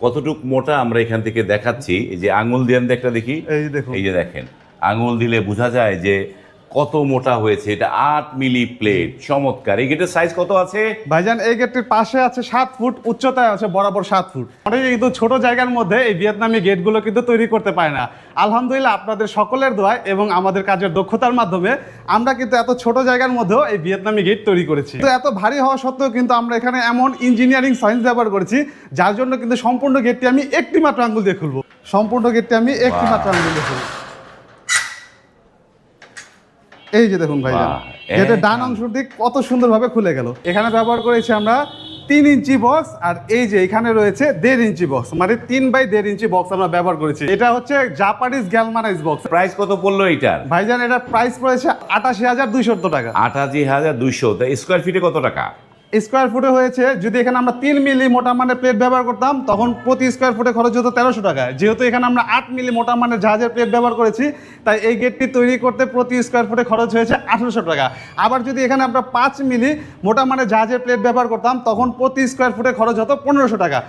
কতটুক মোটা আমরা এখান থেকে দেখাচ্ছি। এই যে আঙুল দিয়ে আমি একটা দেখি, এই যে দেখুন, এই যে দেখেন আঙুল দিলে বোঝা যায় যে কত মোটা হয়েছে। এটা 8 মিলি প্লেট, চমৎকার। এই গেটের সাইজ কত আছে ভাইজান? এই গেটটির পাশে আছে 7 ফুট, উচ্চতায় আছে বরাবর 7 ফুট। অনেকে কিন্তু ছোট জায়গার মধ্যে এই ভিয়েতনামি গেটগুলো কিন্তু তৈরি করতে পারে না। আলহামদুলিল্লাহ আপনাদের সকলের দোয়ায় এবং আমাদের কাজের দক্ষতার মাধ্যমে আমরা কিন্তু এত ছোট জায়গার মধ্যেও এই ভিয়েতনামি গেট তৈরি করেছি। তো এত ভারী হওয়া সত্ত্বেও কিন্তু আমরা এখানে এমন ইঞ্জিনিয়ারিং সায়েন্স ব্যবহার করেছি, যার জন্য কিন্তু সম্পূর্ণ গেটটি আমি একটি মাত্র আঙ্গুল দিয়ে খুলবো। সম্পূর্ণ গেটটি আমি একটি মাত্র আঙ্গুল দিয়ে খুলবো। এই যে দেখুন ভাইজান, বাহ, গেটের ডান একদম। অংশ দিক কত সুন্দরভাবে খুলে গেল। এখানে ব্যবহার করেছি আমরা 3 ইঞ্চি বক্স, আর এই যে এখানে রয়েছে 1.5 ইঞ্চি বক্স, মানে 3 বাই 1.5 ইঞ্চি বক্স আমরা ব্যবহার করেছি। এটা হচ্ছে জাপানিজ গ্যালমানাইজ বক্স। প্রাইস কত পড়লো এটার? ভাইজান এটা প্রাইস পড়েছে 88,200 টাকা। 88,200। তা স্কোয়ার ফিটে কত টাকা? স্কোয়ার ফুটে হয়েছে, যদি এখানে আমরা 3 মিলি মোটা মানের প্লেট ব্যবহার করতাম তখন প্রতি স্কোয়ার ফুটে খরচ হতো 1300 টাকা। যেহেতু এখানে আমরা 8 মিলি মোটা মানের জাহাজের প্লেট ব্যবহার করেছি, তাই এই গেটটি তৈরি করতে প্রতি স্কোয়ার ফুটে খরচ হয়েছে 1800 টাকা। আবার যদি এখানে আমরা 5 মিলি মোটা মানের জাহাজের প্লেট ব্যবহার করতাম তখন প্রতি স্কোয়ার ফুটে খরচ হতো 1500 টাকা।